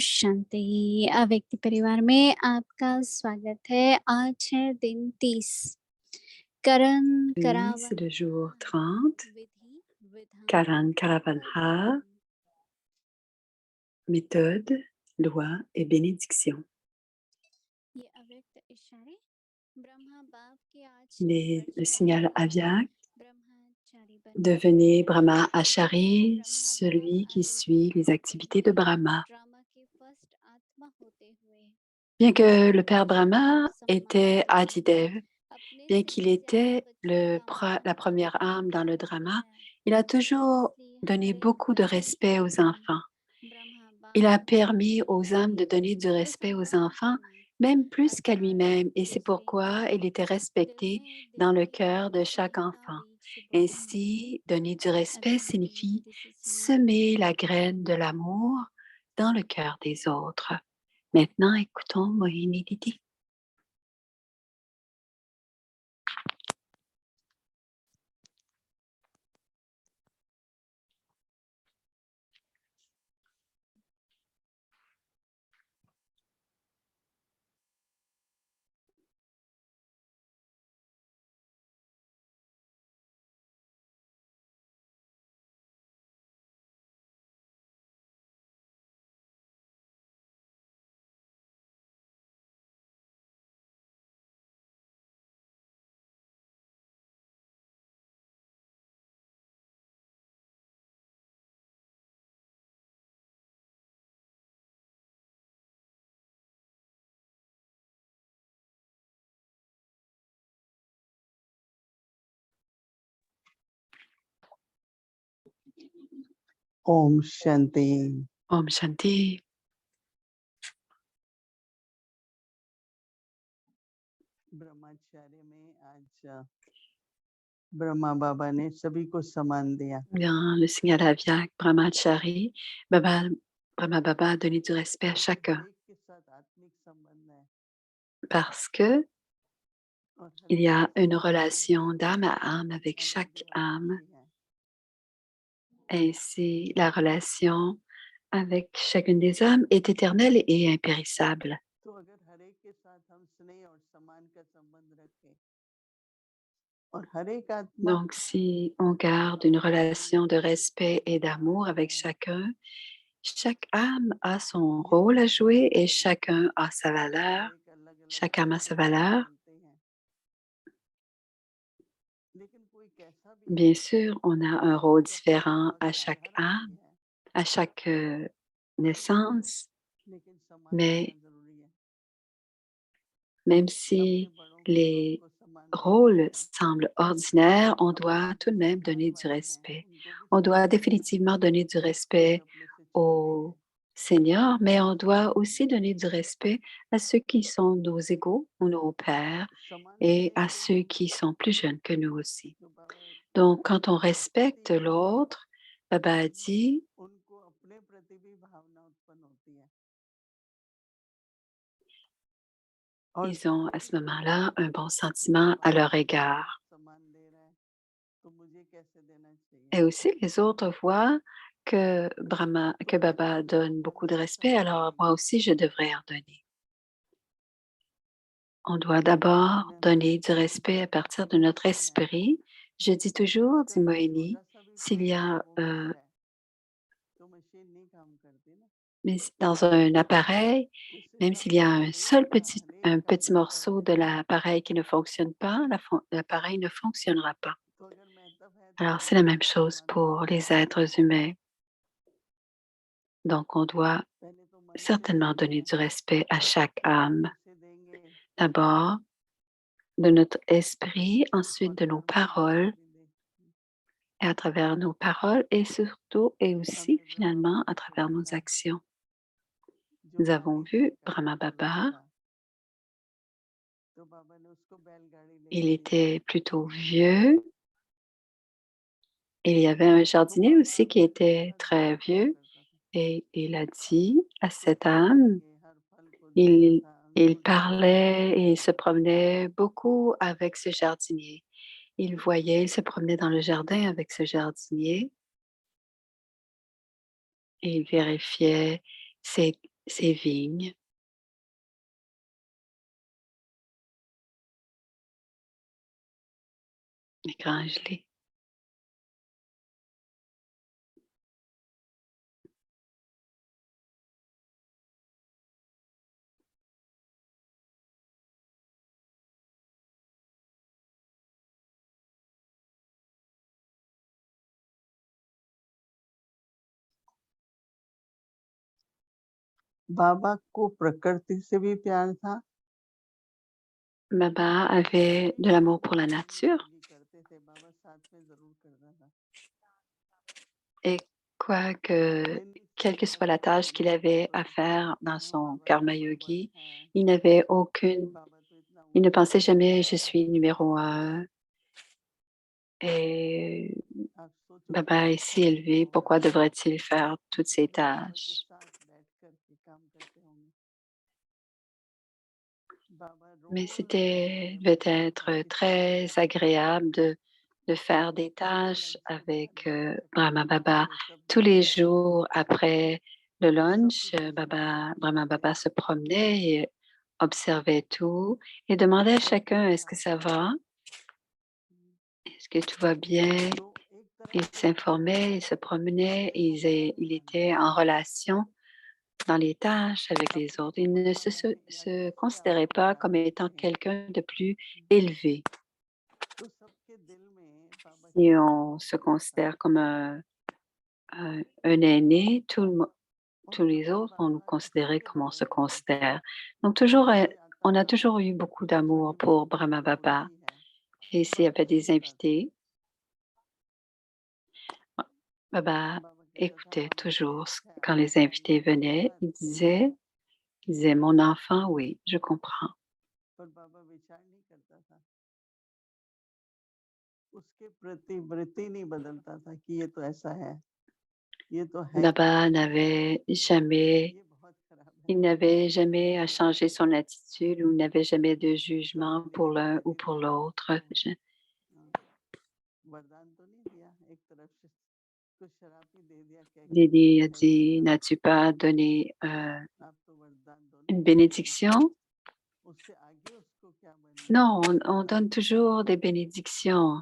शांति व्यक्ति परिवार में आपका स्वागत है। आज है दिन 30 करण Oui, करावन c'est le jour हा 30, विधि विधान Karan Karavanha, प्रयोजन méthode, loi et bénédiction. ये अव्यक्त इशारे ब्रह्मा बाप के आज Le signal वर्षगांठ है। Avyak, ब्रह्मचारी बनकर devenez रहना Brahma Achari, ब्रह्मा बाप celui qui आदि suit देव les होते activités हुए de Brahma. ड्रामा के फर्स्ट आत्मा होते हुए Bien que le सबका père सम्मान Brahma सम्मान était करके Adidev, अपने bien से qu'il भी ज्यादा était बच्चों का मान la première âme dans le करते drama, हैं। il a toujours इसलिए donné हर एक beaucoup de respect aux वर्षगांठ enfants. ब्रह्मा Il बाप a को permis aux âmes de समर्पित donner du इस respect aux अव्यक्त enfants, दिन même plus qu'à अर्थात lui-même, et c'est 30वीं pourquoi il तिथि était दिल respecté में दिल dans le की cœur de chaque रोशनी का enfant. बीज बोना। Ainsi, donner du respect अभी signifie this is semer la graine de l'amour dans le cœur des autres. Maintenant, écoutons Mohini Didi. Om Shanti. Om Shanti. ब्रह्मचार्य में आज ब्रह्मा बाबा ने सभी को सम्मान दिया। Dans le signal Avyak, Brahmachari, Brahma Baba a donné du respect à chacun हर एक के साथ आत्मिक संबंध है parce que और हर il एक y के a une साथ relation d'âme à âme आत्मिक avec chaque âme. अच्छी है। Ainsi, la relation avec chacune des âmes est éternelle et impérissable. तो अगर हर एक के साथ हम स्नेह और सम्मान का संबंध रखें और हर एक आत्मा Donc, si on garde une relation de respect et d'amour avec chacun, chaque âme a son rôle à jouer et chacun a sa valeur. हर एक अलग-अलग Chaque âme a sa तरीके से valeur. मिलते हैं, लेकिन कोई कैसा भी Bien है sûr, on a un rôle तो अपनी différent आत्मा à के chaque आधार होती âme, है, à chaque naissance, लेकिन सम्मान देना mais जरूरी है। même अपने si बड़ों को और les उनको सम्मान देना rôles है। semblent ordinaires, on doit tout de même donner du respect. On doit définitivement donner du respect aux seniors, mais on doit aussi donner du respect à ceux qui sont nos égaux ou nos pères et à ceux qui sont plus jeunes que nous aussi. Donc, quand on respecte l'autre, Baba a dit, उनको अपने प्रति भी भावना उत्पन्न होती है और ils ont à ce moment-là un bon sentiment à leur égard. सम्मान दे रहा है तो मुझे कैसे देना चाहिए। Et aussi, les autres voient que Baba donne beaucoup de respect, alors moi aussi, je devrais en donner. On doit d'abord donner du respect à partir de notre esprit. Je dis toujours, dit Moïni, s'il y a तो मशीन नहीं काम करती ना, mais dans un appareil, उस même हिसाब s'il y से a हर एक का हर एक un का petit महत्व morceau है। de l'appareil qui ne fonctionne pas, l'appareil ne fonctionnera pas. तो अगर महत्व है तो Alors, हर c'est एक la को même chose सम्मान pour देना les चाहिए। êtres humains. Donc, on doit पहले तो मन से certainement donner देंगे, du respect à chaque âme. वाणी से देंगे D'abord, de notre esprit, ensuite और de nos कर्म के द्वारा paroles, भी देंगे। et à travers nos paroles, et surtout et aussi हमने ब्रह्मा finalement à बाबा को travers nos देखा actions. जो Nous avons बागी था, vu Brahma कार्यकुशल Baba, था, तो बाबा ने उसको बैलगाड़ी il लेके दिया। était plutôt vieux, et il y avait un तो jardinier बाबा aussi qui सबके était साथ très बहुत प्यार vieux, करता था, et il a dit à cette खुशी âme, करके हर फल को देता il, था, il अंगूर देता था। parlait et il se promenait beaucoup avec ce jardinier. Il voyait, il se promenait dans le jardin avec ce jardinier et il vérifiait ces vignes, les grands gelés. बाबा को प्रकृति से भी प्यार था Baba avait de l'amour pour la काम जो nature भी करते थे बाबा साथ में ज़रूर करता था। et quoique, मैंने quelle que सीखा soit la कि tâche qu'il बाबा avait à पर faire dans क्यों son बाबा karma नंबर 1 yogi, है, il n'avait aucune, बाबा तो इतना il ne ऊँचा pensait है, jamais je suis numéro un et आप सोचो Baba est कैसा si लगता élevé, होगा। pourquoi devrait-il faire toutes ces कितने बाबा के tâches? साथ बैठ कर के काम करते होंगे। बाबा Mais रोज़ c'était हमारे devait बच्चों के साथ être कितना très प्यार करते थे। agréable de faire des हमें tâches लंच में क्या avec देना है, Brahma खाना है Baba. तो सब Tous देते les थे। jours après le सब lunch, कुछ एक्सेप्ट Brahma करते थे। Baba se promenait et observait tout et demandait à सब chacun: कुछ «Est-ce que ça खाते थे। va? Est-ce que tout va bien?» तो एक तरह Il से s'informait, il se promenait, il était en relation dans les tâches avec les अपने autres. को Il ne बता रहे हैं कि आज se कैसे आप considérait pas comme राजी étant थे। quelqu'un de plus élevé. तो सबके दिल में बाबा की Si on बहुत se प्यार था। considère comme un aîné, और tous les हमें autres vont nous बाबा considérer इसलिए comme on se बोले जाते थे, considère. Donc toujours, कोई आता on a था, toujours eu beaucoup d'amour छोटी pour बच्ची है, Brahma Baba. छोटी है, Et s'il y बाबा avait des सुनता था। invités, Baba बाबा कहता था écoutait हाँ बेटा toujours अच्छा है quand आपका les ध्यान invités रखना venaient. बाबा Il disait, mon enfant, oui, je comprends. पर बाबा विचार नहीं करता था। उसके प्रति वृत्ति नहीं बदलता था कि ये तो ऐसा है, ये तो है ही Baba ऐसा, n'avait jamais ये बहुत खराब है, Il n'avait jamais à ये बहुत changer son अच्छा है। attitude ou n'avait jamais de jugement कभी pour नहीं l'un ou कभी pour नहीं l'autre. आपको वरदान तो नहीं दिया एक तरफ से कुछ शराब ही दे दिया कह के कि Lily ये a है ही dit, ऐसा, n'as-tu pas donné आप तो वरदान दोनों une देते हैं, bénédiction? उससे आगे उसको क्या बनना है Non, वो on बताओ। donne toujours des bénédictions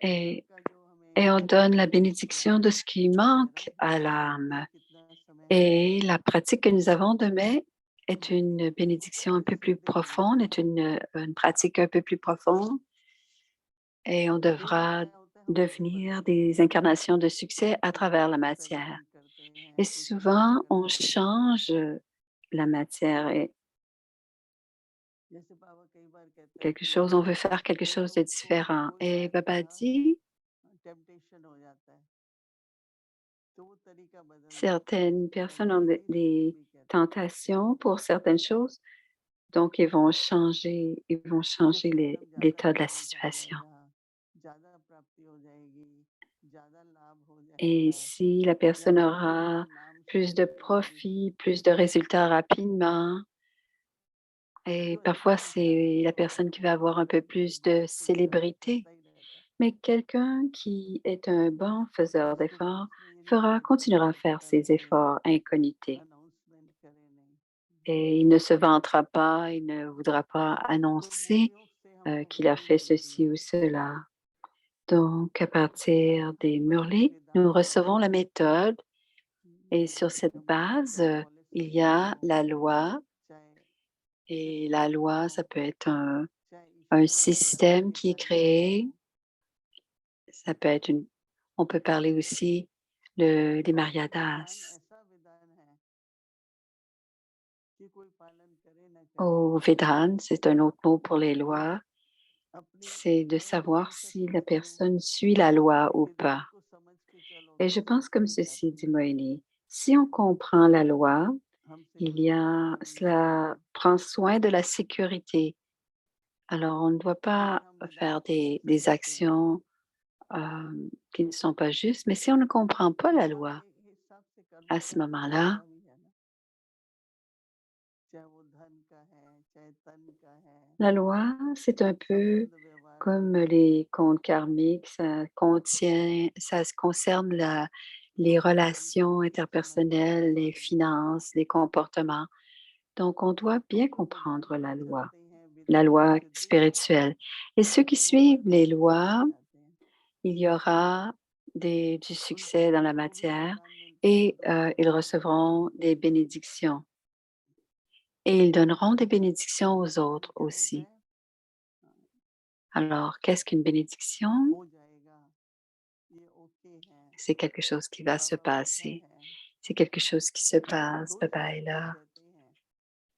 ईश्वर et, का जो et हमें on donne la नहीं दिया bénédiction de ce qui manque जरा भी à याद कीजिए l'âme. कितना समय हमने Et la pratique que nous avons demain est une जिंदगी bénédiction un peu ऐसे plus दिन profonde, गुजारे est हैं। une pratique un peu plus profonde et on दिन में devra क्या होता है हम उसको devenir बदलते des हैं, incarnations de succès à कोई travers la कोई matière. सर्जरी करते Et हैं, कोई कुछ souvent, on करते हैं। change la matière et जैसे बाबा कई बार कहते हैं quelque कि chose, on veut faire quelque कई chose de लोगों को différent. कोई Et बात Baba का dit, टेम्पटेशन हो जाता है, तो वो तरीका बदल देते हैं। certaines personnes बाबा ont वही रिपीट des भी कहते हैं tentations pour certaines choses, donc ils vont कि changer जिससे धर्म ज़्यादा l'état de la प्रमोट हो situation. जाएगा, ज़्यादा प्राप्ति हो जाएगी, ज़्यादा लाभ हो Et जाएगा, si la personne ज़्यादा लोगों aura का नाम plus de सुनने मिलेगी, profit, plus de résultats rapidement, et जो parfois एक्चुअली c'est चाहता la है personne qui va वो avoir un peu आदमी plus de उसको डिज़ायर célébrité. करता ही रहता है। Mais quelqu'un qui est un bon faiseur उसको d'efforts बीच में ये नहीं होता कि continuera à सबको faire पता ses लगे, efforts incognito. अनाउंसमेंट करे नहीं। Et il ne se vantera pas, il ne voudra pas तो annoncer मुरलियों से हमको qu'il a वरदान fait मिलती ceci है। ou cela. Donc, à partir des भक्ति murlis, nous वेदांत recevons la méthode et sur जैसे cette कि हम base, चाहे il पॉलिसीज y की a हो, la loi. चाहे Et la सिस्टम्स की loi, हो, ça peut être चाहे un ईश्वर ने जन्म système के qui est कार्यक्रम créé. हो, Ça peut être on peut parler aussi des और वो विधान Maryadas. ऐसा विधान है कि कोई पालन करे ना करे, Au Vedan, c'est un autre mot pour les lois. अपनी C'est de savoir मनोबुद्धि से si la समझ लो, personne suit la loi ou pas. विधान को समझ के Et चलोगे je pense तो comme कोई बात ceci, dit नहीं, Moïni. Si on comprend la loi, हमसे il कोई y a, छुटकारा नहीं cela पाएगा। prend soin de la sécurité. Alors, on ne doit अगर pas हम विधान faire को नहीं des समझते हैं, actions qui ne sont pas justes. Mais si on ne comprend pas तो la हमारे loi, एक हिसाब से कर्म à ce करने का moment-là, मजा भी है ना, चाहे वो धन का है, चाहे तन का है, la loi, c'est un peu संबंध व्यवहार comme का है, les comptes karmiques, ça contient, ça se concerne les relations interpersonnelles, les finances, les comportements. Donc, on doit bien comprendre la loi spirituelle. Et ceux qui suivent les lois, il y aura du succès dans la matière et ils recevront des bénédictions. Et ils donneront des bénédictions aux autres aussi. Alors, qu'est-ce qu'une bénédiction? C'est quelque chose qui va se passer. C'est quelque chose qui se passe. Papa est là.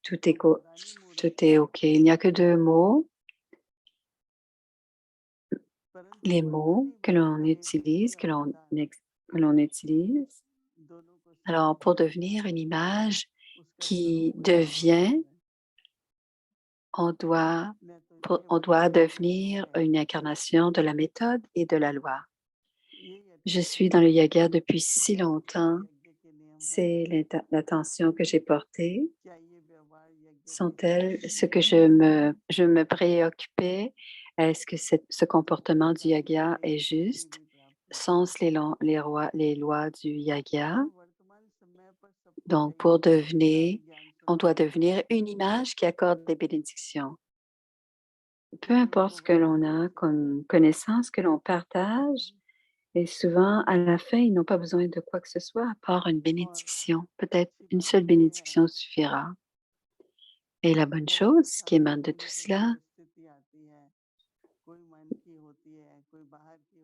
Tout est OK. Il n'y a que 2 mots. Les mots que l'on utilise, que l'on utilise. Alors, pour devenir une image qui devient, on doit devenir une incarnation de la méthode et de la loi. Je suis dans le yoga depuis si longtemps. C'est l'attention que j'ai portée. Sont-elles ce que je me préoccupais? Est-ce que ce comportement du yoga est juste? Sont-ce les lois du yoga? Donc, on doit devenir une image qui accorde des bénédictions. Peu importe ce que l'on a comme connaissance, que l'on partage, et souvent, à la fin, ils n'ont pas besoin de quoi que ce soit à part une bénédiction. Peut-être une seule bénédiction suffira. Et la bonne chose qui émane de tout cela,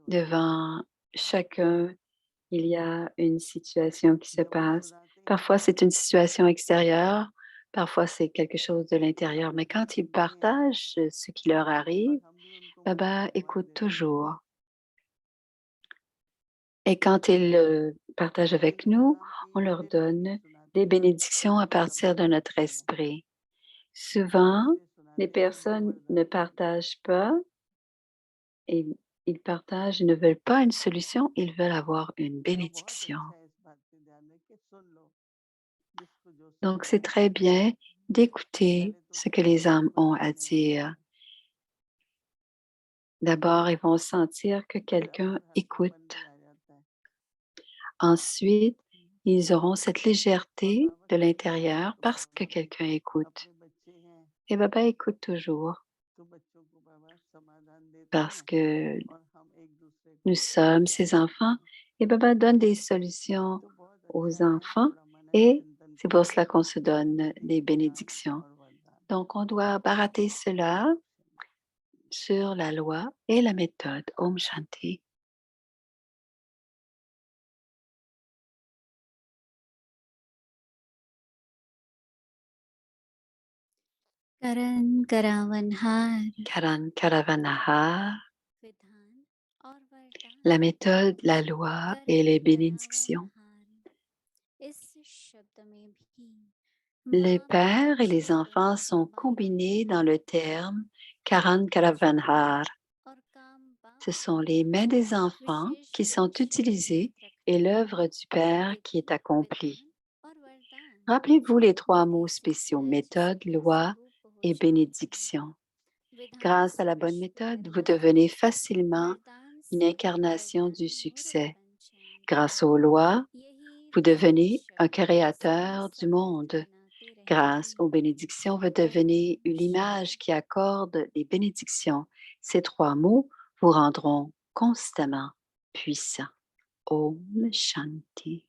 devant chacun, il y a une situation qui se passe. Parfois, c'est une situation extérieure, parfois, c'est quelque chose de l'intérieur. Mais quand ils partagent ce qui leur arrive, Baba écoute toujours. Et quand ils partagent avec nous, on leur donne des bénédictions à partir de notre esprit. Souvent, les personnes ne partagent pas et ils partagent, ils ne veulent pas une solution, ils veulent avoir une bénédiction. Donc, c'est très bien d'écouter ce que les âmes ont à dire. D'abord, ils vont sentir que quelqu'un écoute. Ensuite, ils auront cette légèreté de l'intérieur parce que quelqu'un écoute. Et Baba écoute toujours parce que nous sommes ses enfants et Baba donne des solutions aux enfants et c'est pour cela qu'on se donne des bénédictions. Donc, on doit barater cela sur la loi et la méthode. Om Shanti. करण करावनहार Karan Karavanahar, विधान और वरदान la méthode, la loi et les bénédictions. करावनहार इस शब्द में भी Les माँ pères et बच्चे les enfants को sont संभालती combinés dans le terme Karan Karavanhar. और काम बाप Ce sont les mains des enfants qui विशेष sont इच्छा के utilisées साथ et रखते l'œuvre du Père qui est accomplie. विधान और वरदान Rappelez-vous les 3 mots वही spéciaux, है méthode, जिसका loi स्वरूप हो et जाता है bénédiction. विधान Grâce à से la bonne विश्व méthode, vous निर्माण devenez facilement वरदान une से incarnation du वरदानी हो succès. प्रपंच Grâce aux lois, यही vous तीन devenez un शब्द सदा créateur du संबंध monde. बनाते Grâce aux रहेंगे bénédictions, vous devenez ओम une image शांति qui accorde les bénédictions. Ces 3 mots vous rendront constamment puissants. Om Shanti.